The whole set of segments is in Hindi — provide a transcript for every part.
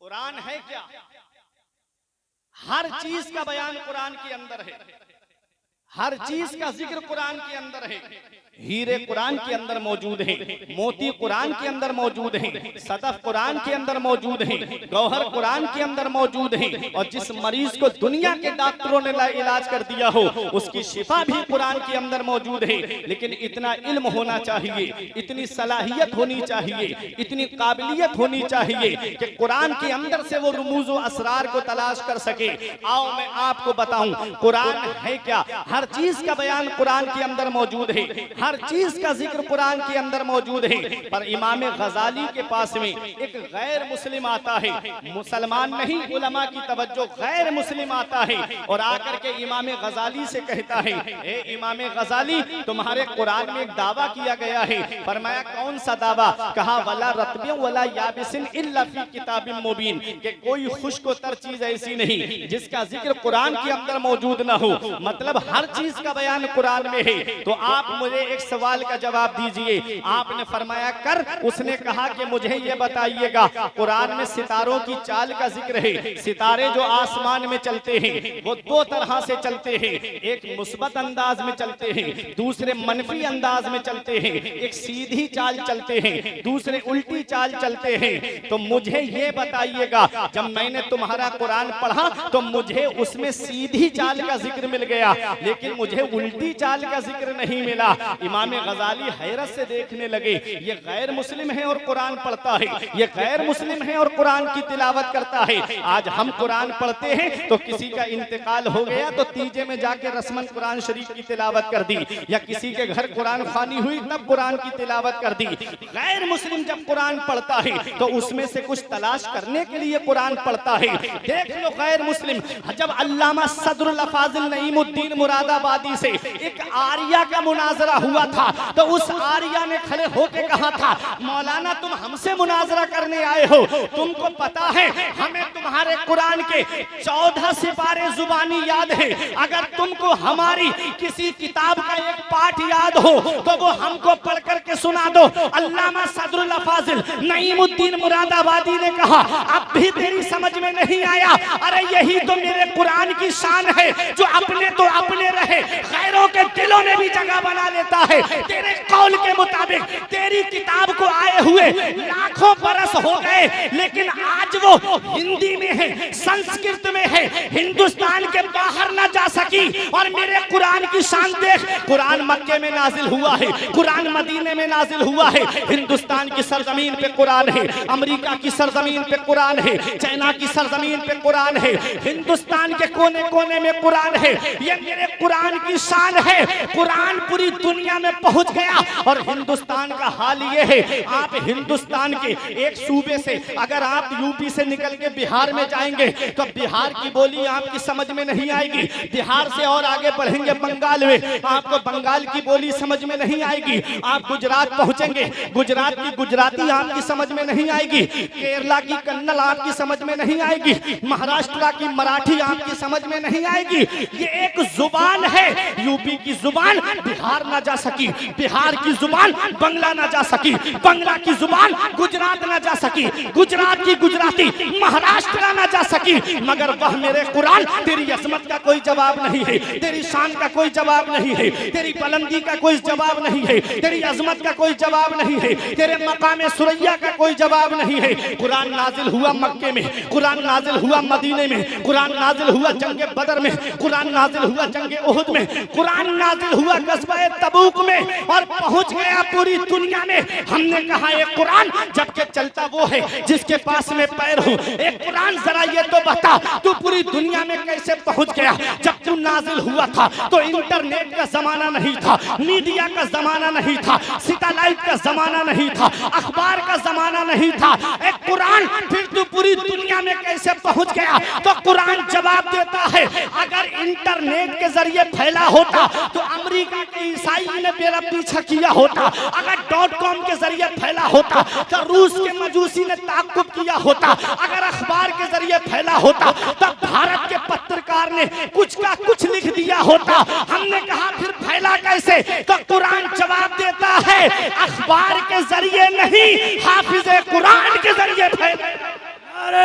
कुरान है क्या? हर चीज का बयान कुरान के अंदर है, हर चीज का जिक्र कुरान के अंदर है। हीरे कुरान के अंदर मौजूद हैं, मोती कुरान के अंदर मौजूद हैं, सदफ कुरान के अंदर मौजूद हैं, गौहर कुरान के अंदर मौजूद हैं। और जिस मरीज को दुनिया के डॉक्टरों ने इलाज कर दिया हो उसकी शिफा भी कुरान के अंदर मौजूद है। लेकिन इतना इल्म होना चाहिए, इतनी सलाहियत होनी चाहिए, इतनी काबिलियत होनी चाहिए कि कुरान के अंदर से वो रुमूज व असरार को तलाश कर सके। आओ मैं आपको बताऊं कुरान है क्या। हर चीज का बयान कुरान के अंदर मौजूद है, हर चीज का जिक्र कुरान के अंदर मौजूद है। पर इमाम गजाली के पास में एक गैर मुस्लिम आता है, मुसलमान नहीं, उलमा की तवज्जो, गैर मुस्लिम आता है और आकर के इमाम गजाली से कहता है, ए इमाम गजाली तुम्हारे कुरान में एक दावा किया गया है। फरमाया कौन सा दावा? कहा वला रत्बिन वला याबिसिन इल्ला फी किताबिन मुबीन, कि कोई खुश्क तर चीज ऐसी नहीं जिसका जिक्र कुरान के अंदर मौजूद ना हो। मतलब हर चीज का बयान कुरान में है। तो आप मुझे एक सवाल का जवाब दीजिए। आपने फरमाया कर, उसने कहा कि मुझे ये बताइएगा कुरान में सितारों की चाल का जिक्र है। सितारे जो आसमान में चलते हैं वो दो तरह से चलते हैं, एक मुस्बत अंदाज में चलते हैं, दूसरे मनफी अंदाज में चलते हैं। एक सीधी चाल चलते हैं, दूसरे उल्टी चाल चलते हैं। तो मुझे ये बताइएगा जब मैंने तुम्हारा कुरान पढ़ा तो मुझे उसमें सीधी चाल का जिक्र मिल गया लेकिन मुझे उल्टी चाल का जिक्र नहीं मिला। इमाम गजाली हैरत से देखने लगे, ये गैर मुस्लिम है और कुरान पढ़ता है, ये गैर मुस्लिम है और कुरान की तिलावत करता है। आज हम कुरान पढ़ते हैं तो किसी का इंतकाल हो गया तो तीजे में जाके रस्मन कुरान शरीफ की तिलावत कर दी, या किसी के घर कुरान खानी हुई तब कुरान की तिलावत कर दी। गैर मुस्लिम जब कुरान पढ़ता है तो उसमें से कुछ तलाश करने के लिए कुरान पढ़ता है। देख लो गैर मुस्लिम, जब अल्लामा सदरुल फाजिल नईमुद्दीन मुरादाबादी से एक आर्या का मुनाजरा हुआ था तो उस आर्या ने खड़े होके कहा था, मौलाना तुम हमसे मुनाजरा करने आए हो, तुमको पता है हमें तुम्हारे कुरान के 14 सिपारे जुबानी याद है, अगर तुमको हमारी किसी किताब का एक पाठ याद हो तो वो हमको पढ़ करके सुना दो। अल्लामा सदरुल फाजिल नईमुद्दीन मुरादाबादी ने कहा, अब भी तेरी समझ में नहीं आया? अरे यही तो मेरे कुरान की शान है, जो अपने तो अपने रहे, गैरों के दिलों में भी जगह बना लेता है। तेरे कौल के मुताबिक तेरी किताब को आए हुए लाखों बरस हो गए, लेकिन आज वो हिंदी में है, संस्कृत में है, हिंदुस्तान के बाहर ना जा सकी। और मेरे कुरान की शान देख, कुरान मक्के में नाजिल हुआ है, कुरान मदीने में नाजिल हुआ है, हिंदुस्तान की सरजमीन पे कुरान है, अमेरिका की सरजमीन पे कुरान है, चाइना की सरजमीन पे कुरान है, हिंदुस्तान के कोने कोने में कुरान है। ये मेरे कुरान की शान है। कुरान पूरी दुनिया में पहुंच गया और हिंदुस्तान का हाल ये है, आप हिंदुस्तान के एक सूबे से अगर आप यूपी से निकल के बिहार में जाएंगे तो बिहार की बोली आपकी समझ में नहीं आएगी। बिहार से और आगे बढ़ेंगे बंगाल में, आपको बंगाल की बोली समझ में नहीं आएगी। आप गुजरात पहुंचेंगे, गुजरात की गुजराती आपकी समझ में नहीं आएगी, केरला की कन्नड़ आपकी समझ में नहीं आएगी, महाराष्ट्र की मराठी आपकी समझ में नहीं आएगी। ये एक जुबान है, यूपी की जुबान बिहार ना जा सकी, बिहार की जुबान बंगला ना जा सकी, बंगला की जुबान गुजरात ना जा सकी, गुजरात की गुजराती महाराष्ट्र ना जा सकी। मगर वह मेरे कुरान, तेरी अजमत का कोई जवाब नहीं है, तेरी शान का कोई जवाब नहीं है, तेरी बुलंदी का कोई जवाब नहीं है, तेरी अजमत का कोई जवाब नहीं है, तेरे मकाम सुरैया का कोई जवाब नहीं है। कुरान नाजिल हुआ मक्के में, कुरान नाजिल हुआ मदीने में, कुरान नाजिल हुआ जंगे बदर में, कुरान नाजिल हुआ जंगे उहुद में, कुरान नाजिल हुआ गज़वा तबूक में और पहुंच गया पूरी दुनिया में। हमने कहा एक कुरान जबकि चलता वो है जिसके पास में पैर हो। एक कुरान जरा ये तो बता तू पूरी दुनिया में कैसे पहुंच गया? जब तू नाजिल हुआ था तो इंटरनेट का जमाना नहीं था, मीडिया का जमाना नहीं था, सैटेलाइट का जमाना नहीं था, अखबार का जमाना नहीं था। एक कुरान फिर तू पूरी दुनिया में कैसे पहुंच गया? तो कुरान जवाब देता है, अगर इंटरनेट के जरिए फैला होता तो अमेरिका के ईसाई ने मेरा पीछा किया होता, अगर .com के जरिए फैला होता तो रूस के मजूसी ने ताक़ुब किया होता, अगर अखबार के जरिए फैला होता तो भारत के पत्रकार ने कुछ का कुछ लिख दिया होता। हमने कहा फिर फैला कैसे? तो कुरान जवाब देता है, अखबार के जरिए नहीं, हाफिज़े कुरान के जरिए फैला। अरे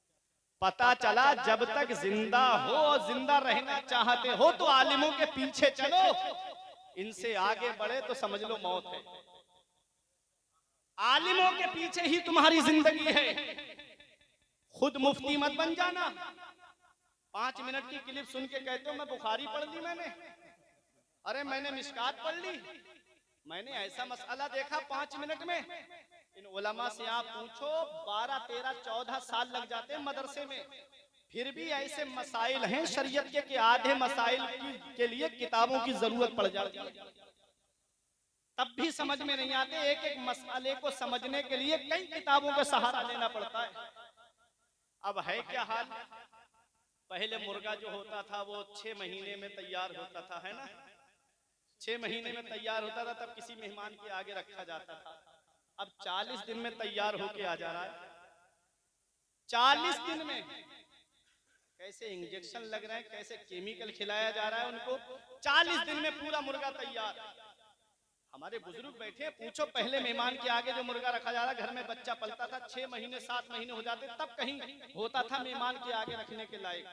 पता चला जब तक जिंदा हो और जिंदा रहना चाहते हो तो आलिमों के पीछे चलो, इनसे आगे बढ़े तो समझ लो मौत है। आलिमों के पीछे ही तुम्हारी जिंदगी है। खुद मुफ्ती मत बन जाना। 5 मिनट की क्लिप सुन के कहते हो मैं बुखारी पढ़ ली, अरे मैंने मिशकात पढ़ ली, मैंने ऐसा मसला देखा 5 मिनट में। इन उलमा से आप पूछो 12, 13, 14 साल लग जाते हैं मदरसे में, फिर भी ऐसे मसाइल हैं शरीयत के आधे मसाइल के लिए किताबों की जरूरत पड़ जाती है, तब भी समझ में नहीं आते। एक एक मसले को समझने के लिए कई किताबों का सहारा लेना पड़ता है। अब है क्या हाल, पहले मुर्गा जो होता था वो 6 महीने में तैयार होता था, है ना, 6 महीने में तैयार होता था, तब किसी मेहमान के आगे रखा जाता था। अब 40 दिन में तैयार होके आ जा रहा है। 40 दिन में कैसे इंजेक्शन लग रहे हैं, कैसे केमिकल खिलाया जा रहा है उनको, 40 दिन में पूरा मुर्गा तैयार। हमारे बुजुर्ग बैठे हैं, पूछो पहले मेहमान के आगे जो मुर्गा रखा जा रहा, घर में बच्चा पलता था, 6 महीने 7 महीने हो जाते तब कहीं होता था मेहमान के आगे रखने के लायक।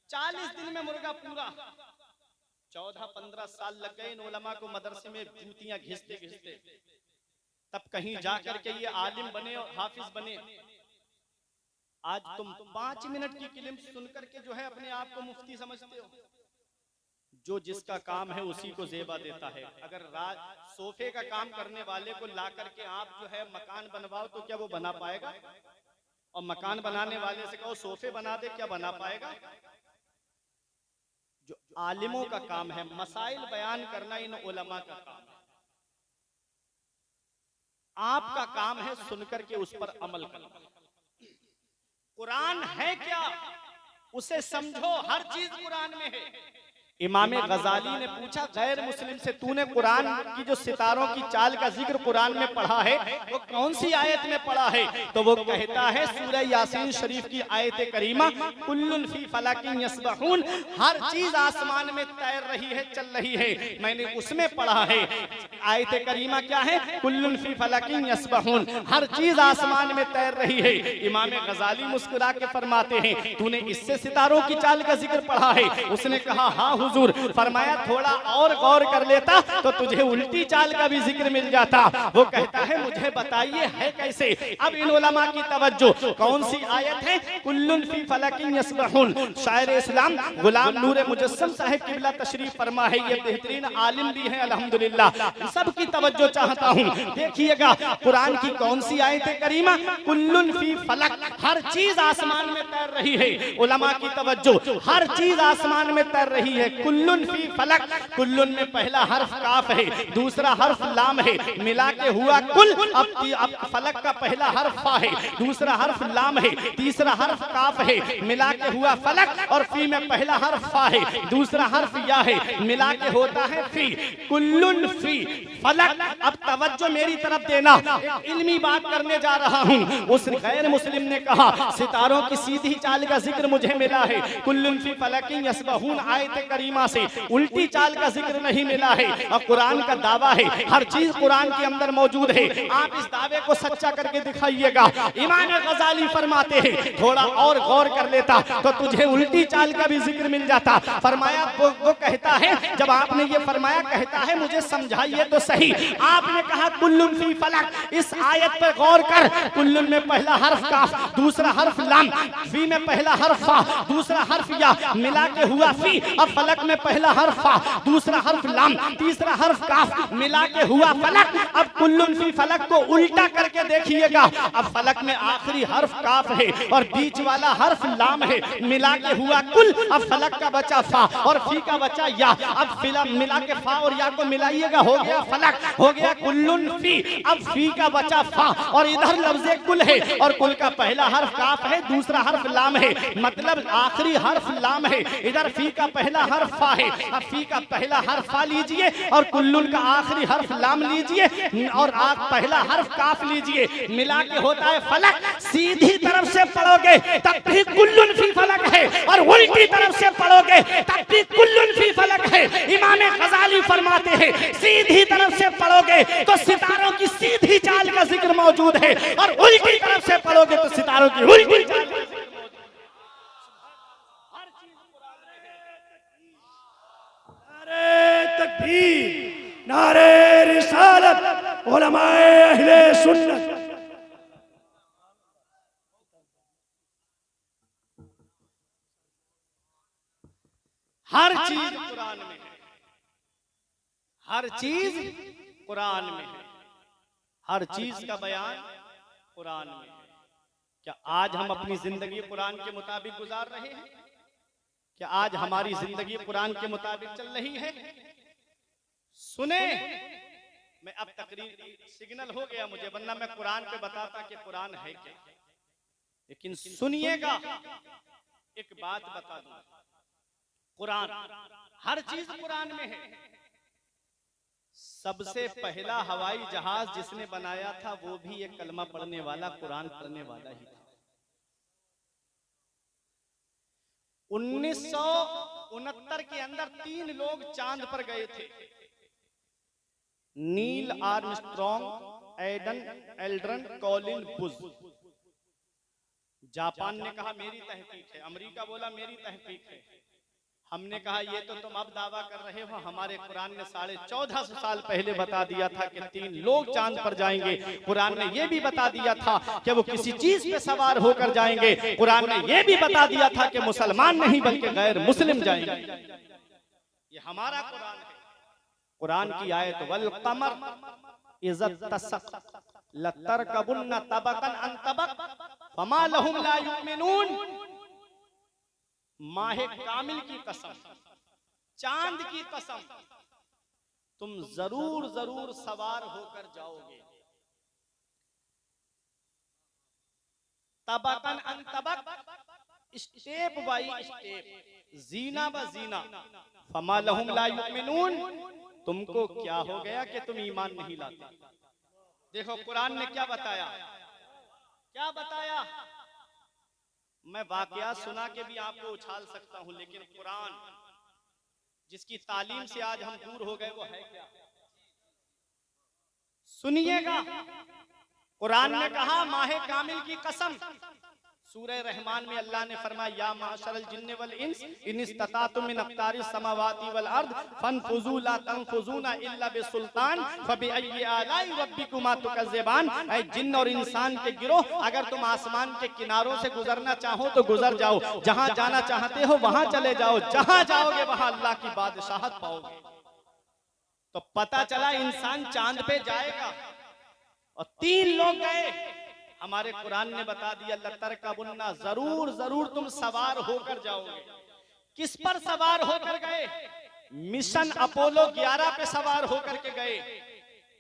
40 दिन में मुर्गा पूरा। 14-15 साल लग गए इन उलमा को मदरसे में जूतियां घिसते घिसते, तब कहीं जाकर के ये आलिम बने और हाफिज बने। आज तुम 5 मिनट की क्लिप सुनकर के जो है अपने आप को मुफ्ती समझते हो। जो जिसका काम है उसी को जेबा देता है। अगर सोफे का काम करने वाले को ला करके आप जो है मकान बनवाओ तो क्या वो बना पाएगा? और मकान बनाने वाले से कहो सोफे बना दे, क्या बना पाएगा? जो आलिमों का काम है मसाइल बयान करना, इन उलमा का काम है। आपका काम है सुनकर के उस पर अमल करना। कुरान है क्या उसे समझो, हर चीज कुरान में है। इमाम गजाली ने पूछा गैर मुस्लिम से, तूने कुरान की जो सितारों की चाल का जिक्र कुरान में पढ़ा है वो कौन सी आयत में पढ़ा है? तो वो कहता है सूरह यासीन शरीफ की आयत करीमा, कुल्लुन फी फलकिन यस्बहून, हर चीज आसमान में तैर रही है, चल रही है, मैंने उसमें पढ़ा है। आयत करीमा क्या है? कुल्लुन फी फलकिन यस्बहून, हर चीज आसमान में तैर रही है। इमाम गजाली मुस्कुरा के फरमाते हैं तूने इससे सितारों की चाल का जिक्र पढ़ा है? उसने कहा हाँ हुजूर। फरमाया थोड़ा और गौर कर लेता तो तुझे उल्टी चाल का भी जिक्र मिल जाता। वो कहता है मुझे बताइए है कैसे? अब इन उलमा की तवज्जो, कौन सी आयत है? कुल्लुन फी फलकिन यस्बहून। शायर इस्लाम गुलाम नूर मुजस्सम साहिब किबला तशरीफ फरमा है, ये बेहतरीन आलिम भी हैं अल्हम्दुलिल्लाह। सबकी तवज्जो चाहता हूँ, देखिएगा कुरान की कौन सी आयत करीमा? कुल्लुन फी फलक, हर चीज आसमान में तैर रही है। उलमा की तवज्जो, हर चीज आसमान में तैर रही है। कुल्लुन फी फलक, कुल्लुन में पहला हर्फ काफ है, दूसरा हर्फ लाम है, मिला के हुआ कुल। अब फलक का पहला हर्फ फा है, दूसरा हर्फ लाम है, तीसरा हर्फ काफ है, मिला के हुआ फलक। और फी में पहला हर्फ फा है, दूसरा हर्फ या है, मिला के होता है फी। कुल्लुन फी फलक। अब तवज्जो मेरी तरफ देना, एक इल्मी बात करने जा रहा हूँ। उस गैर मुस्लिम ने कहा सितारों की सीधी चाल का जिक्र मुझे मिला है, कुल्लुन फी फलकिन यस्बहून आयत करीमा से उल्टी चाल का जिक्र नहीं मिला है। और कुरान का दावा है हर चीज कुरान के अंदर मौजूद है। आप इस दावे को सच्चा करके दिखाइएगा। इमाम गजाली फरमाते हैं थोड़ा और गौर कर लेता तो तुझे उल्टी चाल का भी जिक्र मिल जाता। फरमाया वो कहता है, जब आपने ये फरमाया कहता है मुझे समझाइए तो सही। आपने कहा कुल्लुन फी फलक, इस आयत पर गौर कर। कुल्लुन में पहला हर्फ काफ, दूसरा हर्फ लाम, फी में पहला हर्फ फा, दूसरा हर्फ या, मिला के हुआ फी। अब फलक में पहला हर्फ फा, दूसरा हर्फ लाम, तीसरा हर्फ काफ, मिला के हुआ फलक। अब कुल्लुन फी फलक को उल्टा करके देखिएगा। अब फलक में आखिरी हर्फ काफ है और बीच वाला हर्फ लाम है, मिला के हुआ कुल। अब फलक का बचा फा और फी का बचा या। अब मिला के फा और या को मिलाइएगा, हो गया फलक, हो गया कुल्लुन फी। अब फी का बचा फा और इधर लफ्ज़े कुल है और कुल का पहला हर्फ काफ है, दूसरा हर्फ लाम है, मतलब आखिरी हर्फ लाम है। इधर फी का पहला हर्फ फा है। अब फी का पहला हर्फ फा लीजिए और कुल्लुन का आखिरी हर्फ लाम लीजिए और पहला हर्फ काफ लीजिए, मिला के होता है फलक। सीधी तरफ से पढ़ोगे तब भी कुल्लुन फी फलक है और उल्टी तरफ से पढ़ोगे तब भी कुल्लुन फी फलक है। इमाम गजाली फरमाते हैं सीधी तरफ से पढ़ोगे तो सितारों की सीधी चाल का जिक्र मौजूद है और उल्टी तरफ से पढ़ोगे तो सितारों की उल्टी चाल का जिक्र मौजूद है। तकबीर, नारे रिसालत, उलमाए अहले सुन्नत। हर चीज कुरान में है, हर चीज कुरान में है, हर चीज का बयान कुरान में है। क्या आज हम अपनी जिंदगी कुरान के मुताबिक गुजार रहे हैं? क्या आज हमारी जिंदगी कुरान के मुताबिक चल रही है? सुने, मैं अब तकरीर सिग्नल हो गया मुझे, वरना मैं कुरान पे बताता कि कुरान है क्या। लेकिन सुनिएगा, एक बात बता दूं, कुरान, हर चीज कुरान में है। सबसे पहला हवाई जहाज जिसने बनाया था वो भी एक कलमा पढ़ने वाला, कुरान पढ़ने वाला ही था। 1969 के अंदर 3 लोग चांद पर गए थे, Neil Armstrong, Edwin Aldrin, Colin Bush. Japan ने कहा मेरी तहकीक है, अमेरिका बोला मेरी तहकीक है। हमने कहा ये तो तुम अब दावा कर रहे हो, हमारे कुरान ने 1450 साल पहले बता दिया था कि 3 लोग चांद पर जाएंगे। कुरान ने ये भी बता दिया था कि वो किसी चीज पे सवार होकर जाएंगे। कुरान ने ये भी बता दिया था कि मुसलमान नहीं बल्कि गैर मुस्लिम जाएंगे। ये हमारा कुरान है। कुरान की आयत वल कमर इज़ तसक लतरकबुन्न तबकन अन तबक फमा लहुम ला युमिनून। माहे कामिल की कसम, चांद की कसम, तुम जरूर जरूर सवार होकर जाओगे। तबकन अन तबक, स्टेप बाई स्टेप, जीना ब जीना। फमा लहुम ला युमिनून, तुमको क्या हो गया कि तुम ईमान नहीं लाते? देखो कुरान ने क्या बताया, क्या बताया। मैं वाकया सुना के भी आपको उछाल सकता हूं, लेकिन कुरान जिसकी तालीम से आज हम दूर हो गए वो है क्या? सुनिएगा, कुरान ने कहा माहे कामिल की कसम। सूरह रहमान में अल्लाह ने फरमाया या माशरल जिन्न वल इंस इन इस्ततातुम मिन अक़तारिस समावाति वल अर्द फनफुजू ला तनफुजूना इल्ला बिसुल्तान फबिअय्यि आलाई रब्बिकुमा तुकज़्ज़िबान। ऐ जिन्न और इंसान के गिरोह, अगर तुम आसमान के किनारों से गुजरना चाहो तो गुजर जाओ, जहां जाना चाहते हो वहां चले जाओ, जहां जाओगे वहां अल्लाह की बादशाहत पाओगे। तो पता चला इंसान चांद पे जाएगा और 3 लोग गए। हमारे कुरान ने बता दिया लतरकबुन्ना, जरूर जरूर तुम सवार होकर जाओगे। किस पर सवार होकर गए? मिशन अपोलो 11 पे सवार होकर के गए।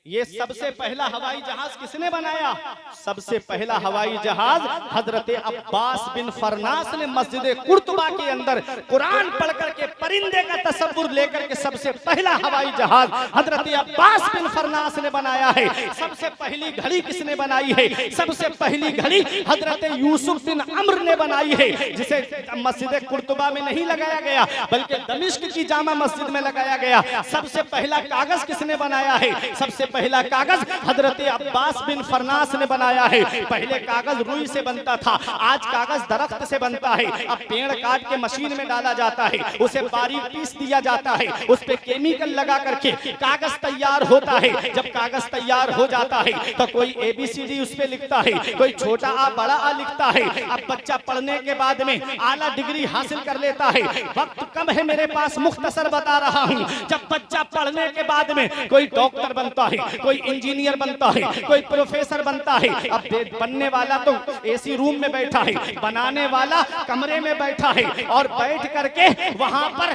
ये सबसे पहला हवाई जहाज किसने बनाया? सबसे पहला हवाई जहाज हजरत अब्बास बिन फरनास ने मस्जिद कुर्तुबा के अंदर कुरान पढ़ करके परिंदे का तसव्वुर लेकर के सबसे पहला हवाई जहाज हजरत अब्बास बिन फरनास ने बनाया है। सबसे पहली घड़ी किसने बनाई है? सबसे पहली घड़ी हजरत यूसुफ बिन अम्र ने बनाई है, जिसे मस्जिद कुर्तुबा में नहीं लगाया गया बल्कि दमिश्क की जामा मस्जिद में लगाया गया। सबसे पहला कागज किसने बनाया है? सबसे पहला कागज हजरत अब्बास बिन फरनास ने बनाया है। पहले कागज रुई से बनता था, आज कागज दरख्त से बनता है। अब पेड़ काट के मशीन में डाला जाता है, उसे बारीक पीस दिया जाता है, उस पे केमिकल लगा करके कागज तैयार होता है। जब कागज तैयार हो जाता है तो कोई ABCD उस पे लिखता है, कोई छोटा आ बड़ा आ लिखता है। अब बच्चा पढ़ने के बाद में आला डिग्री हासिल कर लेता है। वक्त कम है मेरे पास, मुख्तसर बता रहा हूँ। जब बच्चा पढ़ने के बाद में कोई डॉक्टर बनता है, कोई इंजीनियर बनता है, कोई प्रोफेसर बनता है। अब बनने वाला तो AC रूम में बैठा है, बनाने वाला कमरे में बैठा है और बैठ करके वहां पर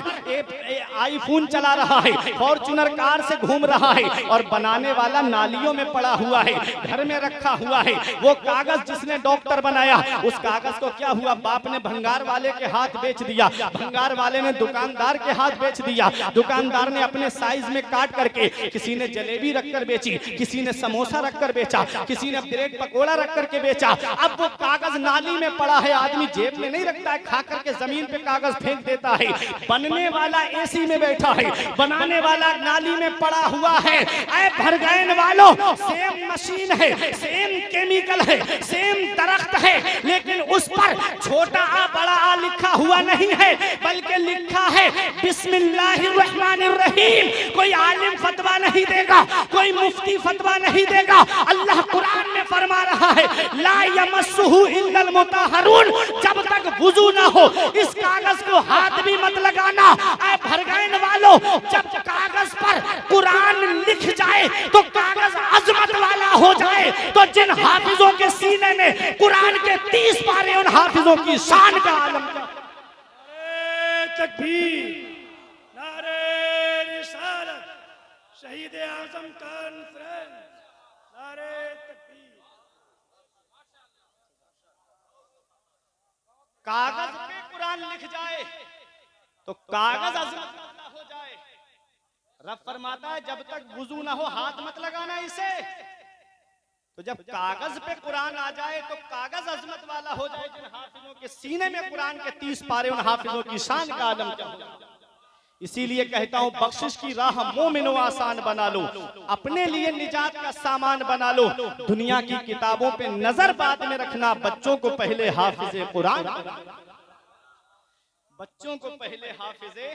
आईफोन चला रहा है, फॉर्च्यूनर कार से घूम रहा है, और बनाने वाला नालियों में पड़ा हुआ है, घर में रखा हुआ है। वो कागज जिसने डॉक्टर बनाया, उस कागज को क्या हुआ? बाप ने भंगार वाले के हाथ बेच दिया, भंगार वाले ने दुकानदार के हाथ बेच दिया, दुकानदार ने अपने साइज में काट करके, किसी ने जलेबी रखकर कर बेची, किसी ने समोसा रख कर बेचा, किसी ने ब्रेड पकोड़ा रख करके बेचा। अब वो कागज नाली में पड़ा है, आदमी जेब में नहीं रखता है, खा करके जमीन पे कागज फेंक देता है। बनने वाला एसी में बैठा है, बनाने वाला नाली में पड़ा हुआ है। ऐ भरगैन वालों, सेम मशीन है, सेम केमिकल है, सेम दरख्त है, लेकिन उस पर छोटा आ बड़ा आ लिखा हुआ नहीं है, बल्कि लिखा है बिस्मिल्लाहिर्रहमानिर्रहीम। कोई आलिम फतवा नहीं देगा, कोई मुफ्ती फतवा नहीं देगा। अल्लाह कुरान में फरमा रहा है ला यमस्सुहु इल्लल मुतहहरून, जब तक वुजू ना हो इस कागज को हाथ भी मत लगाना। ऐ भरगैन वालों, जब कागज पर कुरान लिख जाए तो कागज अजमत वाला हो जाए, तो जिन हाफिजों के सीने में कुरान के 30 पारे, उन हाफिजों की शान का आलम क्या। नारे तकबीर, नारे रिसालत, शहीद आजम कॉन्फ्रेंस, नारे तकबीर। कागज पे कुरान लिख जाए तो कागज अजमत वाला हो जाए। रब फरमाता है जब तक वुजू ना हो हाथ मत लगाना इसे। तो जब कागज पे कुरान आ जाए तो कागज अजमत वाला हो जाए। जिन हाफिजों के सीने में कुरान के 30 पारे, उन हाफिजों की शान का आलम क्या हो। इसीलिए कहता हूं बख्शिश की राह मोमिनो आसान बना लो, अपने लिए निजात का सामान बना लो। दुनिया की किताबों पे नजर बाद में रखना, बच्चों को पहले हाफिजे कुरान, बच्चों को पहले हाफिजे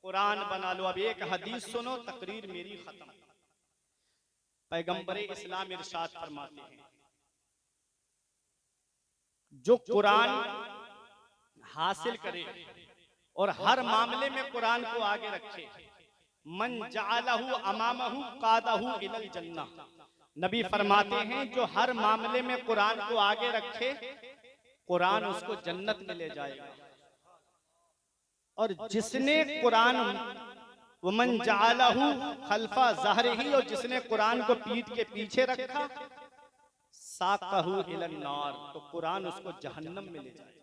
कुरान बना लो। अब एक हदीस सुनो, तकरीर मेरी खत्म। पैगंबर इस्लाम इरशाद फरमाते हैं जो कुरान हासिल करे और हर मामले में कुरान को आगे रखे, मन जअलहु अमामहु कादहु इलल जन्नह। नबी फरमाते हैं जो हर मामले में कुरान को आगे रखे, कुरान उसको जन्नत में ले जाएगा। और जिसने कुरान वमन जअलहु खल्फा ज़हरिही, और जिसने कुरान को पीठ के पीछे रखा, साक़हु इलन नार, तो कुरान उसको जहन्नम में ले जाएगा।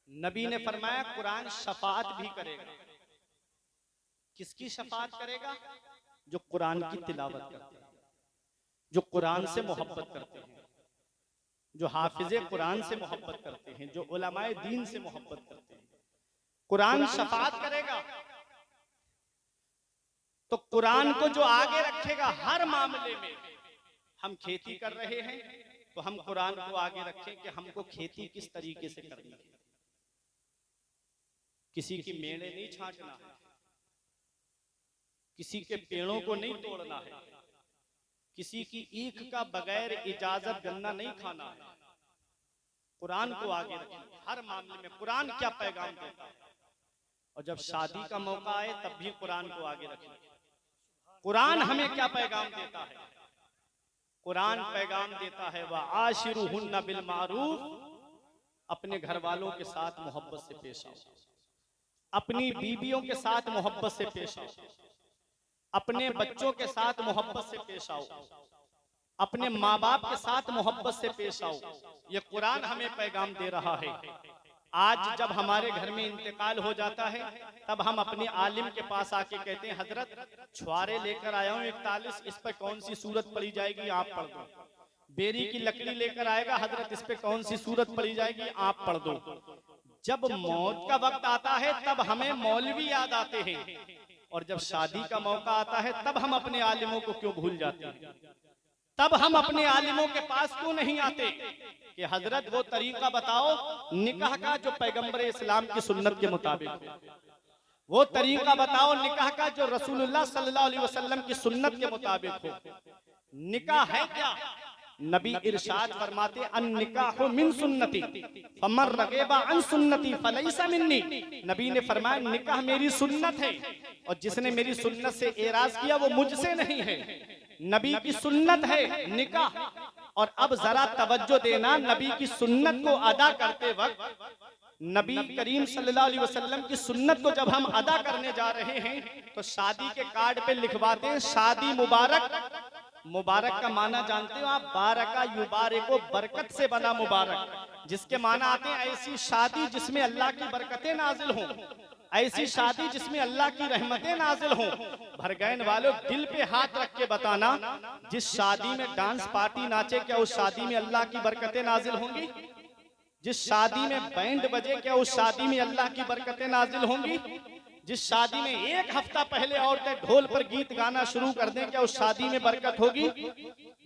नबी ने फरमाया कुरान शफाअत भी करेगा। किसकी शफाअत करेगा? जो कुरान की तिलावत करते हैं, जो कुरान से मोहब्बत करते हैं, जो हाफिजे कुरान से मोहब्बत करते हैं, जो उलमाए दीन से मोहब्बत करते हैं, कुरान शफाअत करेगा। तो कुरान को जो आगे रखेगा हर मामले में, हम खेती कर रहे हैं तो हम कुरान को आगे रखें कि हमको खेती किस तरीके से करनी है। किसी की मेड़े नहीं छांटना है, किसी के पेड़ों को नहीं तोड़ना है, किसी की ईख का बगैर इजाजत गन्ना नहीं खाना है। कुरान को आगे रखें हर मामले में। कुरान क्या पैगाम देता है, और जब शादी का मौका आए तब भी कुरान को आगे रखें। कुरान हमें क्या पैगाम देता है? कुरान पैगाम देता है व आशिरुहुन्ना बिल मारूफ, अपने घर वालों के साथ मोहब्बत से पेश आओ, अपनी बीवियों के साथ मोहब्बत से पेश आओ, अपने बच्चों के साथ मोहब्बत से पेश आओ, अपने माँ बाप के साथ मोहब्बत से पेश आओ। ये कुरान हमें पैगाम दे रहा है। आज जब हमारे घर में इंतकाल हो जाता है तब हम अपने आलिम के पास आके कहते हैं हजरत छुआरे लेकर आया हूँ 41, इस पर कौन सी सूरत पढ़ी जाएगी आप पढ़ दो। बेरी की लकड़ी लेकर आएगा हजरत, इस पे कौन सी सूरत पढ़ी जाएगी आप पढ़ दो। जब मौत का वक्त आता है तब हमें मौलवी याद आते हैं, और जब शादी का मौका आता है तब हम अपने आलिमों को क्यों भूल जाते हैं? तब हम अपने आलिमों के पास क्यों नहीं आते कि हजरत वो तरीका बताओ निकाह का जो पैगंबर इस्लाम की सुन्नत के मुताबिक हो, वो तरीका बताओ निकाह का जो रसूलुल्लाह सल्लल्लाहु अलैहि वसल्लम की सुन्नत के मुताबिक हो। निकाह है क्या? नबी इरशाद फरमाते अन निकाहु मिन सुन्नती फमन रगेबा अन सुन्नती फलैसा मिन्नी। नबी ने फरमाया निकाह मेरी सुन्नत है, और जिसने मेरी सुन्नत से एराज किया वो मुझसे नहीं है। नबी की सुन्नत है निकाह। और अब जरा तवज्जो देना, नबी की सुन्नत को अदा करते वक्त, नबी करीम सल्लल्लाहु अलैहि वसल्लम की सुन्नत को जब हम अदा करने जा रहे हैं तो शादी के कार्ड पे लिखवाते हैं शादी मुबारक। मुबारक का माना जानते हो आप? बारका युबारिको, बरकत से बना मुबारक, जिसके माना आते हैं ऐसी शादी जिसमें अल्लाह की बरकतें नाजिल हों। ऐसी शादी जिसमें अल्लाह की रहमतें नाजिल हों। भरगैन वालों, दिल पे हाथ रख के बताना, जिस शादी में डांस पार्टी नाचे, क्या उस शादी में अल्लाह की बरकतें नाजिल होंगी? जिस शादी में बैंड बजे, क्या उस शादी में अल्लाह की बरकतें नाजिल होंगी? जिस शादी में एक हफ्ता पहले औरतें ढोल पर गीत गाना शुरू कर दें, क्या उस शादी में बरकत होगी?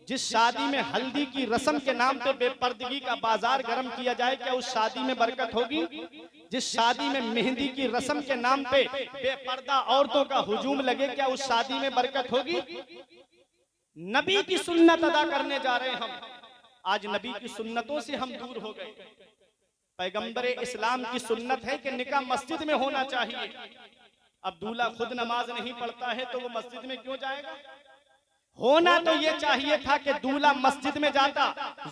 जिस शादी में हल्दी की रस्म के नाम पे बेपर्दगी का बाजार गर्म किया जाए, क्या उस शादी में बरकत होगी? जिस शादी में मेहंदी की रस्म के नाम पे बेपर्दा औरतों का हुजूम लगे, क्या उस शादी में बरकत होगी? नबी की सुन्नत अदा करने जा रहे हैं हम। आज नबी की सुन्नतों से हम दूर हो गए। पैगंबर इस्लाम की सुन्नत है कि निकाह मस्जिद में होना चाहिए। अब दूल्हा खुद नमाज नहीं पढ़ता है तो वो मस्जिद में क्यों जाएगा? होना तो ये चाहिए था कि दूल्हा मस्जिद में जाता,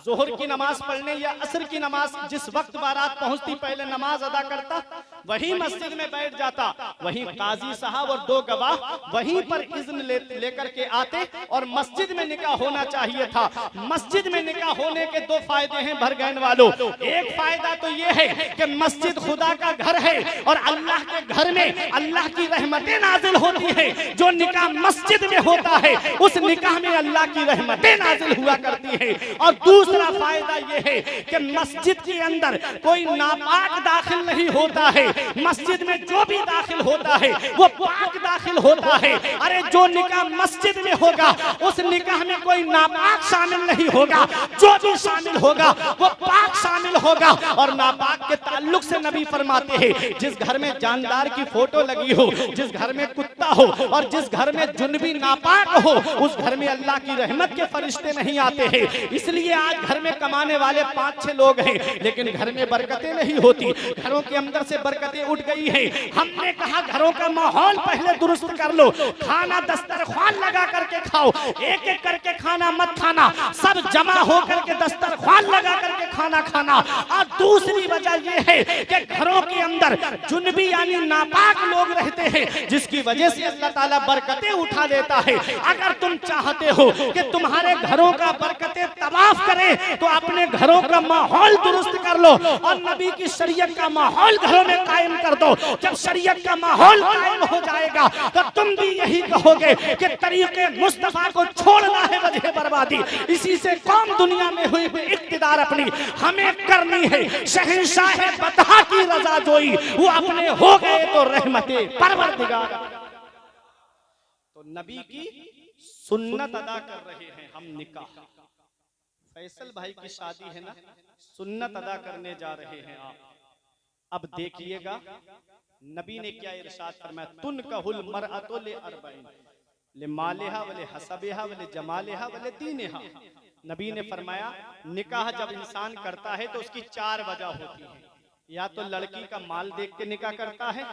जोहर की नमाज पढ़ने या असर की नमाज, जिस वक्त बारात पहुंचती पहले नमाज अदा करता, वही मस्जिद में बैठ जाता, वहीं काजी साहब और 2 गवाह वहीं पर इज़्न लेकर के आते और मस्जिद में निकाह होना चाहिए था। मस्जिद में निकाह होने के 2 फायदे हैं भरगैन वालों। एक फायदा तो ये है कि मस्जिद खुदा का घर है और अल्लाह के घर में अल्लाह की रहमतें नाजिल होती है। जो निकाह मस्जिद में होता है उस निकाह में अल्लाह की रहमतें नाजिल हुआ करती है। और दूसरा फायदा यह है कि मस्जिद के अंदर कोई नापाक दाखिल नहीं होता है। मस्जिद में जो भी दाखिल होता है वो पाक दाखिल होता है। अरे जो निकाह मस्जिद में होगा उस निकाह में कोई नापाक शामिल नहीं होगा, जो भी शामिल होगा वो पाक शामिल होगा। और नापाक के ताल्लुक से नबी फरमाते हैं, जिस घर में जानदार की फोटो लगी हो, जिस घर में कुत्ता हो और जिस घर में जुनबी नापाक हो, उस घर में अल्लाह की रहमत के फरिश्ते नहीं आते हैं। इसलिए आज घर में कमाने वाले 5-6 लोग हैं, लेकिन घर में बरकतें नहीं होती। घरों के अंदर से बरकतें उठ गई हैं। हमने कहा घरों का माहौल पहले दुरुस्त कर लो, खाना दस्तरख्वान लगा करके खाओ, एक एक करके खाना मत खाना, सब जमा हो करके दस्तरख्वान लगा करके खाना खाना। और दूसरी वजह यह है कि घरों के अंदर जुनबी यानी नापाक लोग रहते हैं, जिसकी वजह से अल्लाह ताला बरकतें उठा देता है। अगर तुम चाहते हो कि तुम्हारे घरों का बरकतें तवाफ करें तो अपने घरों का माहौल दुरुस्त कर लो और नबी की शरीयत का माहौल घरों में कायम कर दो। जब शरीयत का माहौल कायम हो जाएगा तो तुम भी यही कहोगे कि तरीके मुस्तफा को छोड़ना है वजह बर्बादी। इसी से कौम दुनिया में हुई इक्तिदार अपनी हमें करनी है। शहंशाह बतहा की रजा जोई, वो अपने हो गए तो रहमते परवरदिगार। तो नबी की सुन्नत अदा कर रहे हैं हम। निकाह फैसल भाई की शादी है ना, सुन्नत अदा करने जा रहे हैं आप। अब देखिएगा नबी ने क्या इरशाद फरमाया, तुनकहुल मरअतु ले अरबईन ले मालिहा वले हसबिहा वले जमालिहा वले दीनिहा। नबी ने फरमाया निकाह जब इंसान करता है तो उसकी 4 वजह होती है। या तो लड़की का माल देख के निकाह करता है,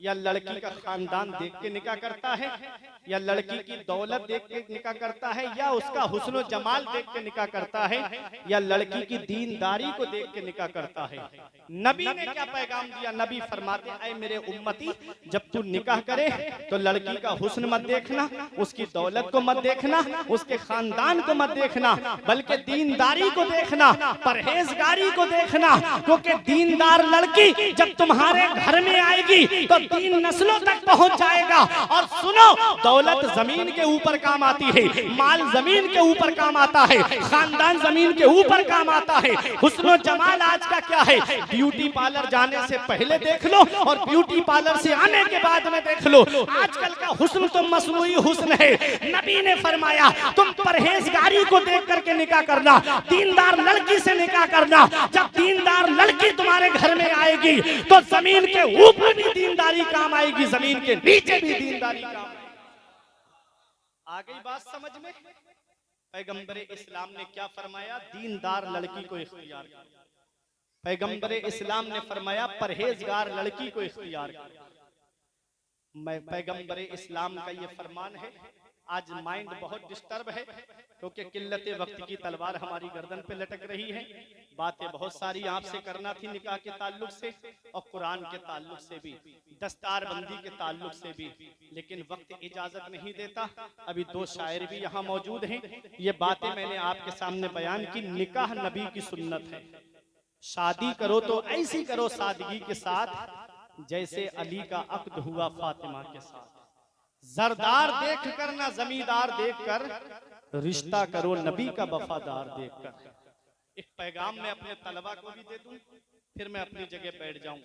या लड़की का खानदान देख के निकाह करता है, या लड़की की दौलत देख के निकाह करता है, या उसका हुस्न जमाल देख के निकाह करता है, या लड़की की दीनदारी को देख के निकाह करता है। नबी ने क्या पैगाम दिया? नबी फरमाते हैं, ऐ मेरे उम्मती, जब तू निकाह करे तो लड़की का हुस्न मत देखना, उसकी दौलत को मत देखना, उसके खानदान को मत देखना, बल्कि दीनदारी को देखना, परहेजगारी को देखना। क्योंकि दीनदार लड़की जब तुम्हारे घर में आएगी तो 3 नस्लों तक पहुंच जाएगा। और सुनो, दौलत जमीन के ऊपर काम आती है, माल जमीन के ऊपर काम आता है, खानदान जमीन के ऊपर काम आता है। हुस्न जमाल आज का क्या है? ब्यूटी पार्लर जाने से पहले देख लो और ब्यूटी पार्लर से आने के बाद में देख लो। आजकल का हुस्न तो मसनूई हुस्न है। नबी ने फरमाया तुम परहेजगारी को देख करके निकाह करना, दीनदार लड़की से निकाह करना। जब दीनदार लड़की तुम्हारे घर में आएगी तो जमीन के ऊपर भी दीनदारी काम आएगी, जमीन के नीचे भी दीनदारी काम। आ गई बात समझ में? पैगंबर इस्लाम ने क्या फरमाया? दीनदार लड़की को इख्तियार किया। पैगंबर इस्लाम ने फरमाया परहेजगार लड़की को इख्तियार किया। मैं पैगंबर इस्लाम का ये फरमान है। आज माइंड बहुत डिस्टर्ब है क्योंकि किल्लत वक्त की तलवार हमारी गर्दन पे लटक रही है। बातें बहुत सारी आपसे करना थी निकाह के ताल्लुक से और कुरान के ताल्लुक से भी, दस्तारबंदी के ताल्लुक से भी, लेकिन वक्त इजाजत नहीं देता। अभी 2 शायर भी यहाँ मौजूद हैं। ये बातें मैंने आपके सामने बयान की। निकाह नबी की सुन्नत है। शादी करो तो ऐसी करो सादगी के साथ जैसे अली का अक्द हुआ फातिमा के साथ। जरदार देख कर ना जमींदार देख कर, रिश्ता करो नबी का वफादार देख कर। एक पैगाम मैं अपने तलबा को भी दे दूं, फिर मैं अपनी जगह बैठ जाऊं।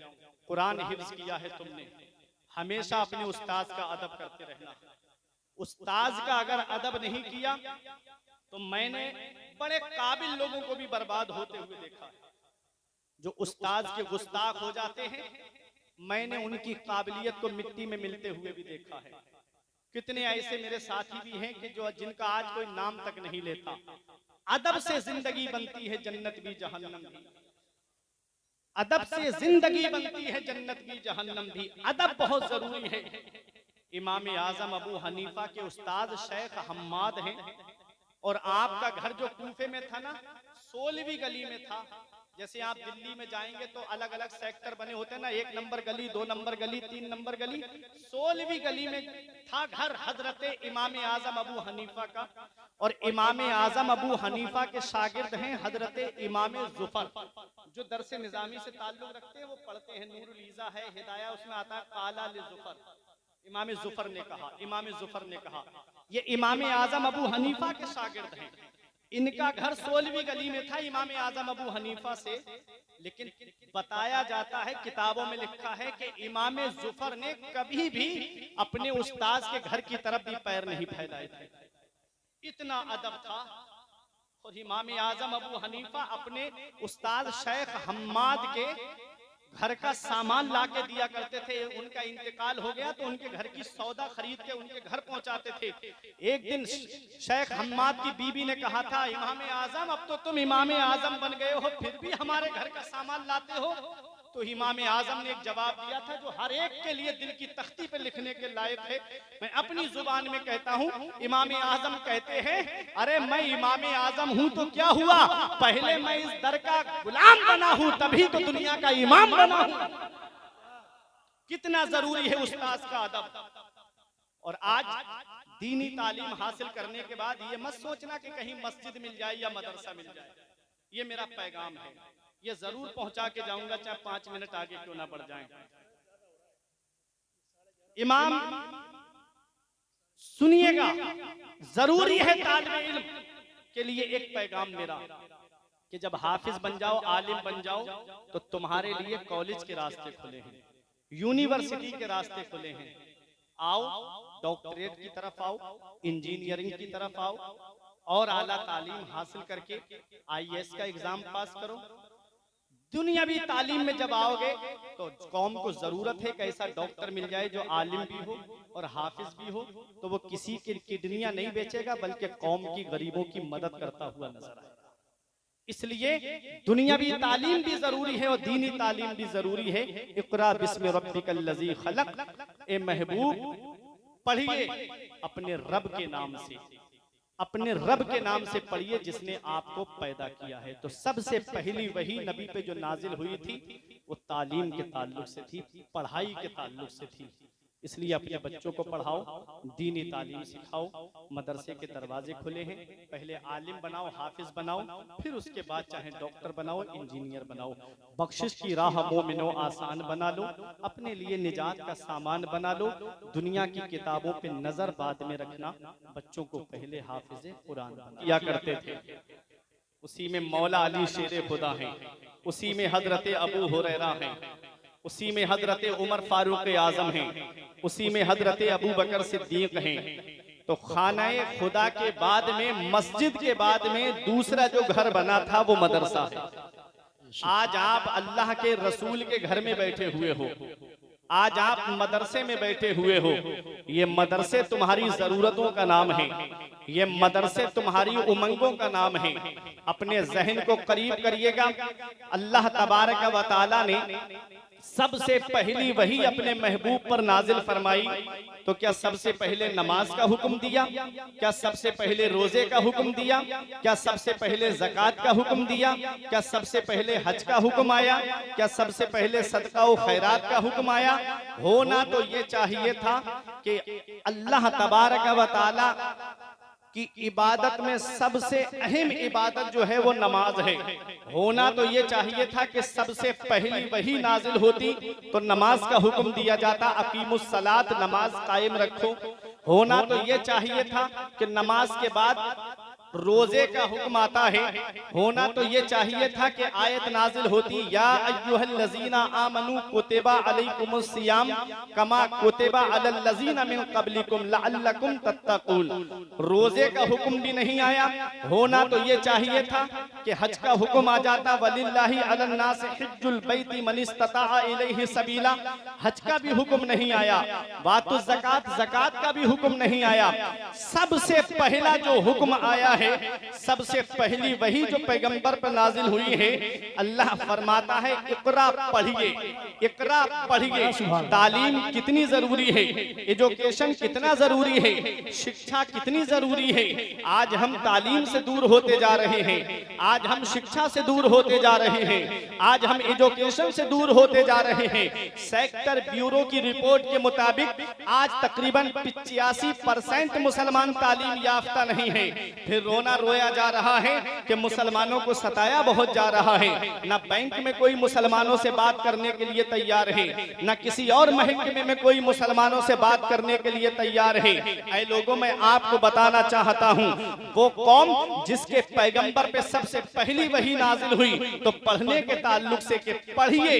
कुरान हिफ्ज किया है तुमने, हमेशा अपने उस्ताद का अदब करते रहना। उस्ताद का अगर अदब नहीं किया तो मैंने बड़े काबिल लोगों को भी बर्बाद होते हुए देखा है। जो उस्ताद के गुस्ताख हो जाते हैं, मैंने उनकी काबिलियत को मिट्टी में मिलते हुए भी देखा है। कितने ऐसे मेरे साथी भी हैं कि जो जिनका आज कोई नाम तक नहीं लेता। अदब से जिंदगी बनती है, जन्नत भी जहन्नम भी। अदब से जिंदगी बनती है, जन्नत भी जहन्नम भी। अदब बहुत जरूरी है। इमाम आजम अबू हनीफा के उस्ताद शेख हम्माद हैं, और आपका घर जो कूफे में था ना, 16वीं गली में था। जैसे आप दिल्ली में जाएंगे तो अलग अलग सेक्टर बने होते हैं ना, 1 नंबर गली, 2 नंबर गली, 3 नंबर गली। 16वीं गली में था घर हजरत इमाम आजम अबू हनीफा का। और इमाम आजम अबू हनीफा के शागिर्द हैं हजरत इमाम जुफर, जो दरसे निजामी से ताल्लुक रखते हैं। वो पढ़ते हैं, नूरुल ईज़ा है, हिदाया, उसमें आता है काला लिजुफर। इमाम जुफर ने कहा, इमाम जुफर ने कहा, ये इमाम आजम अबू हनीफा के शागिर्द हैं। इनका घर 16वीं गली में था इमाम आजम अबू हनीफा से। लेकिन बताया जाता है, किताबों में लिखा है कि इमाम जुफर ने कभी भी अपने उस्ताद के घर की तरफ भी पैर नहीं फैलाए थे। इतना अदब था। और इमाम आजम अबू हनीफा अपने उस्ताद शेख हम्माद के घर का सामान ला के दिया करते थे। उनका इंतकाल हो गया तो उनके घर की सौदा खरीद के उनके घर पहुंचाते थे। एक दिन शेख हम्माद की बीबी ने कहा था, इमाम आजम अब तो तुम इमाम आजम बन गए हो, फिर भी हमारे घर का सामान लाते हो। तो इमाम आजम ने एक जवाब दिया था जो हर एक के लिए दिल की तख्ती पे लिखने के लायक है। मैं अपनी जुबान में कहता हूँ, इमाम आजम कहते हैं, अरे मैं इमाम आजम हूँ तो क्या हुआ, पहले मैं इस दर का गुलाम बना हूँ, तभी तो दुनिया का इमाम बना हूँ। कितना जरूरी है उस्ताद का अदब। और आज दीनी तालीम हासिल करने के बाद ये मत सोचना कि कहीं मस्जिद मिल जाए या मदरसा मिल जाए। ये मेरा पैगाम है, ये जरूर पहुंचा के जाऊंगा, चाहे 5 मिनट आगे क्यों ना बढ़ जाएं। इमाम सुनिएगा, जरूरी है तालिब इल्म के लिए एक पैगाम मेरा कि जब हाफिज बन जाओ, आलिम बन जाओ, तो तुम्हारे लिए कॉलेज के रास्ते खुले हैं, यूनिवर्सिटी के रास्ते खुले हैं। आओ, डॉक्टरेट की तरफ आओ, इंजीनियरिंग की तरफ आओ, और आला तालीम हासिल करके IAS का एग्जाम पास करो। दुनियावी तालीम में जब आओगे तो कौम को जरूरत है कि ऐसा डॉक्टर मिल जाए जो आलिम भी हो और हाफिज भी हो, तो वो किसी की किडनियां नहीं बेचेगा बल्कि कौम की गरीबों की मदद करता हुआ नजर आएगा। इसलिए दुनियावी तालीम भी जरूरी है और दीनी तालीम भी जरूरी है। इक़रा बिस्मि रब्बिकल लज़ी खलक, ए महबूब पढ़िए अपने रब के नाम से, अपने रब के नाम से पढ़िए जिसने आपको पैदा किया है। तो सबसे पहली वही नबी पे जो नाजिल हुई थी वो तालीम के ताल्लुक से थी, पढ़ाई के ताल्लुक से थी। इसलिए अपने बच्चों को पढ़ाओ, दीनी तालीम सिखाओ। मदरसे के दरवाजे खुले हैं, पहले आलिम बनाओ, हाफिज बनाओ, फिर उसके बाद चाहे डॉक्टर बनाओ, इंजीनियर बनाओ। बख्शिश की राह मोमिनो आसान बना लो, अपने लिए निजात का सामान बना लो। दुनिया की किताबों पे नजर बाद में रखना, बच्चों को पहले हाफिज कुरान किया करते थे। उसी में मौला अली शेर खुदा है, उसी में हजरत अबू हुरैरा है, उसी में हजरत उमर फारूक आजम हैं, उसी में हजरत अबू बकर सिद्दीक हैं। तो खानाए खुदा के बाद में, मस्जिद के बाद में दूसरा जो घर बना था वो मदरसा है। आज आप अल्लाह के रसूल के घर में बैठे हुए हो, आज आप मदरसे में बैठे हुए हो। ये मदरसे तुम्हारी जरूरतों का नाम है, ये मदरसे तुम्हारी उमंगों का नाम है। अपने जहन को करीब करिएगा। अल्लाह तबारक व तआला ने सबसे पहली वही अपने महबूब पर नाजिल फरमाई, तो क्या सबसे पहले नमाज का हुक्म दिया? क्या सबसे पहले रोजे का हुक्म दिया? क्या सबसे पहले ज़कात का हुक्म दिया? क्या सबसे पहले हज का हुक्म आया? क्या सबसे पहले सदका व खैरात का हुक्म आया? होना तो ये चाहिए था कि अल्लाह तबारक व तआला कि इबादत में सबसे अहम इबादत जो है वो नमाज है। होना तो ये चाहिए था कि सबसे पहली वही नाजिल होती तो नमाज का हुक्म दिया जाता, अकीमुस सलात, नमाज कायम रखो। होना तो ये चाहिए था कि नमाज के बाद रोजे का हुक्म आता है। होना तो ये चाहिए था कि आयत नाजिल होती, या अय्युहल्लज़ीना आमनू कुतिबा अलैकुमुस सियाम कमा कुतिबा अलल लज़ीना मिन क़ब्लिकुम लअल्लकुम तत्तक़ून। रोजे का हुक्म भी नहीं आया। होना तो ये चाहिए था कि हज का हुक्म आ जाता, वलिल्लाहि अलन नास हिज्जुल बैति मन इस्तताअ इलैहि सबीला। हज का भी हुक्म नहीं आया। वातु ज़कात, ज़कात का भी हुक्म नहीं आया। सबसे पहला जो हुक्म आया है, सबसे पहली वही जो पैगंबर पर नाजिल हुई है। अल्लाह फरमाता है इकरा पढ़िए, इकरा पढ़िए। तालीम कितनी जरूरी है, एजुकेशन कितना जरूरी है, शिक्षा कितनी जरूरी है। आज हम तालीम से दूर होते जा रहे हैं, आज हम शिक्षा से दूर होते जा रहे हैं, आज हम एजुकेशन से दूर होते जा रहे हैं। सेक्टर ब्यूरो की रिपोर्ट के मुताबिक आज तकरीबन 85% मुसलमान तालीम याफ्ता नहीं है। फिर रोना रोया जा रहा है कि मुसलमानों को सताया बहुत जा रहा है। ना बैंक में कोई मुसलमानों से बात करने के लिए तैयार है, ना किसी और महकमे में कोई मुसलमानों से बात करने के लिए तैयार है। ऐ लोगों, मैं आपको बताना चाहता हूँ, वो कौम जिसके पैगंबर पे सबसे पहली वही नाजिल हुई तो पढ़ने के ताल्लुक से कि पढ़िए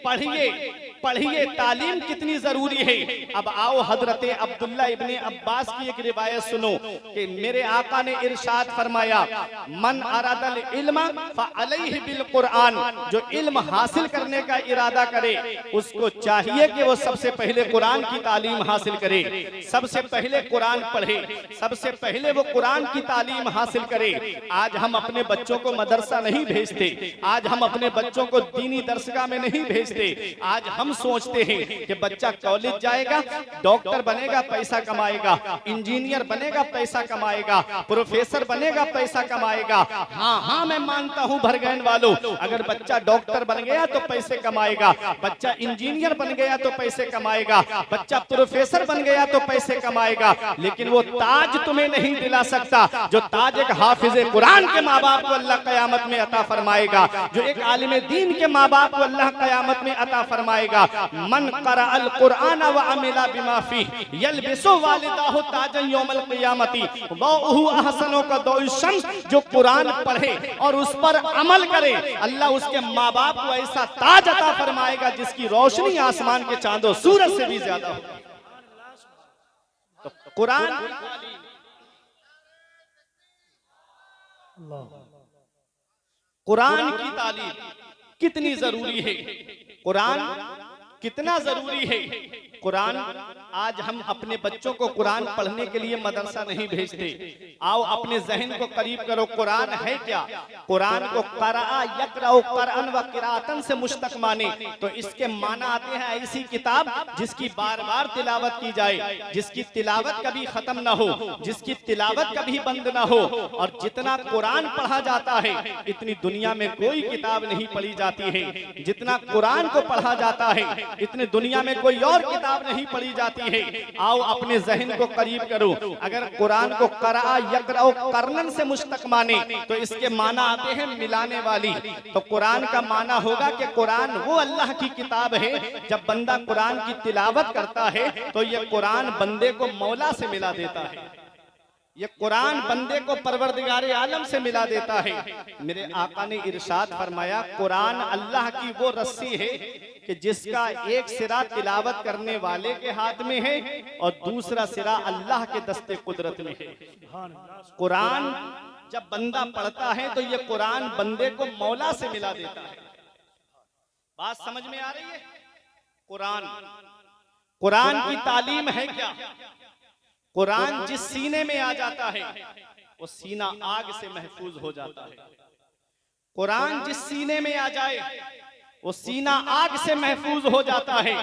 पढ़िए पढ़िए, तालीम कितनी जरूरी है। अब आओ हजरते अब्दुल्ला इब्ने अब्बास की एक रिवायत सुनो कि मेरे आका ने इरशाद फरमाया, मन अरादल इल्म फअलैहि बिल कुरान। जो इल्म हासिल करने का इरादा करे उसको चाहिए कि वो सबसे पहले कुरान की तालीम हासिल करे, सबसे पहले कुरान पढ़े, सबसे पहले वो कुरान की तालीम हासिल करे। आज हम अपने बच्चों को मदरसा नहीं भेजते, आज हम अपने बच्चों को दीनी दरसगाह में नहीं भेजते। आज हम सोचते हैं कि बच्चा कॉलेज जाएगा, डॉक्टर बनेगा, पैसा कमाएगा, इंजीनियर बनेगा, पैसा कमाएगा, प्रोफेसर बनेगा, पैसा कमाएगा। हाँ हाँ, मैं मानता हूँ भरगैन वालों, अगर बच्चा डॉक्टर बन गया तो पैसे कमाएगा, बच्चा इंजीनियर बन गया तो पैसे कमाएगा, बच्चा प्रोफेसर बन गया तो पैसे कमाएगा, लेकिन वो ताज तुम्हें नहीं दिला सकता जो ताज एक हाफिज कुरान के माँ बाप को अल्लाह कयामत में अता फरमाएगा, जो एक आलिम दीन के माँ बाप को अल्लाह कयामत में अता फरमाएगा। मन क़रा अल कुरान व अमिला बिमा फीह यलबिसु वालिदाहु ताजन यौमल क़ियामती वहु अहसनो का दौइ शम्स। जो कुरान पढ़े और उस पर अमल करे, अल्लाह उसके माँ बाप को ऐसा ताज अता फरमाएगा जिसकी रोशनी आसमान के चांदों सूरज से भी ज्यादा हो। तो कुरान कुरान की तालीम कितनी जरूरी है, कुरान कितना जरूरी है। कुरान आज हम अपने बच्चों को कुरान पढ़ने के लिए मदरसा नहीं भेजते। आओ अपने जहन को करीब करो, कुरान है क्या? कुरान को क़रा यक़रअ क़रअन व क़िराअतन से मुश्तक़ माने तो इसके माना आते हैं ऐसी किताब जिसकी बार बार तिलावत की जाए, जिसकी तिलावत कभी खत्म ना हो, जिसकी तिलावत कभी बंद ना हो। और जितना कुरान पढ़ा जाता है इतनी दुनिया में कोई किताब नहीं पढ़ी जाती है। जितना कुरान को पढ़ा जाता है इतनी दुनिया में कोई और किताब नहीं पढ़ी जाती है। आओ अपने जहन को करीब करो, अगर कुरान को क़रा यक़रअ क़रअन से मुश्तक़ माने तो इसके माना आते हैं मिलाने वाली। तो कुरान का माना होगा कि कुरान वो अल्लाह की किताब है। जब बंदा कुरान की तिलावत करता है तो ये कुरान बंदे को मौला से मिला देता है, ये कुरान बंदे को परवरदिगारे आलम से मिला देता है। मेरे आका ने इरशाद फरमाया, कुरान अल्लाह की वो रस्सी है कि जिसका एक सिरा तिलावत करने वाले के हाथ में है और दूसरा सिरा अल्लाह के दस्ते कुदरत में है। कुरान जब बंदा पढ़ता है तो ये कुरान बंदे को मौला से मिला देता है। बात समझ में आ रही है? कुरान की तालीम है क्या? कुरान जिस सीने में आ जाता है वो सीना आग से महफूज हो जाता है। कुरान जिस सीने में आ जाए वो सीना आग से महफूज हो जाता है।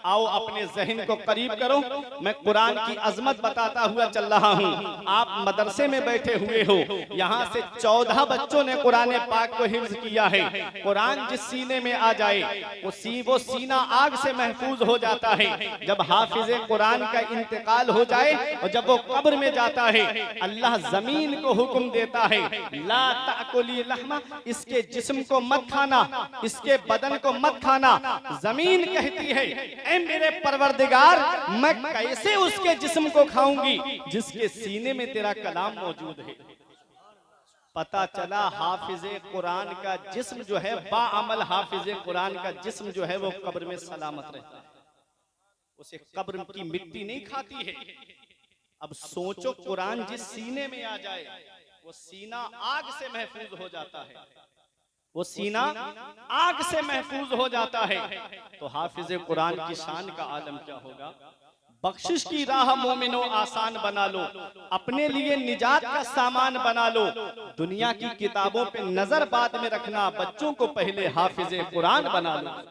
आओ अपने जहन को करीब करो, मैं कुरान की अजमत बताता हुआ चल रहा हूँ। आप मदरसे में बैठे हुए हो, यहाँ से 14 बच्चों ने कुरान पाक को हिफ्ज किया है। कुरान जिस सीने में आ जाए वो सीना आग से महफूज हो जाता है। जब हाफिज कुरान का इंतकाल हो जाए और जब वो कब्र में जाता है, अल्लाह जमीन को हुक्म देता है, ला ताकुली लहमा, इसके जिस्म को मत खाना, इसके बदन को मत खाना। जमीन कहती है, ऐ मेरे परवरदिगार, मैं कैसे उसके जिस्म को खाऊंगी जिसके सीने में तेरा कलाम मौजूद है। पता चला हाफिजे कुरान का जिस्म जो है, बाअमल हाफिजे कुरान का जिस्म जो है वो कब्र में सलामत रहता है, उसे कब्र की मिट्टी नहीं खाती है। अब सोचो, कुरान जिस सीने में आ जाए वो सीना आग से महफूज हो जाता है, वो सीना आग से महफूज हो जाता है। तो हाफिज कुरान की शान का आलम क्या होगा। बख्शिश की राह मोमिनो आसान बना लो, अपने लिए निजात का सामान बना लो। दुनिया की किताबों पे नजर बाद में रखना, बच्चों को पहले हाफिज कुरान बना लो।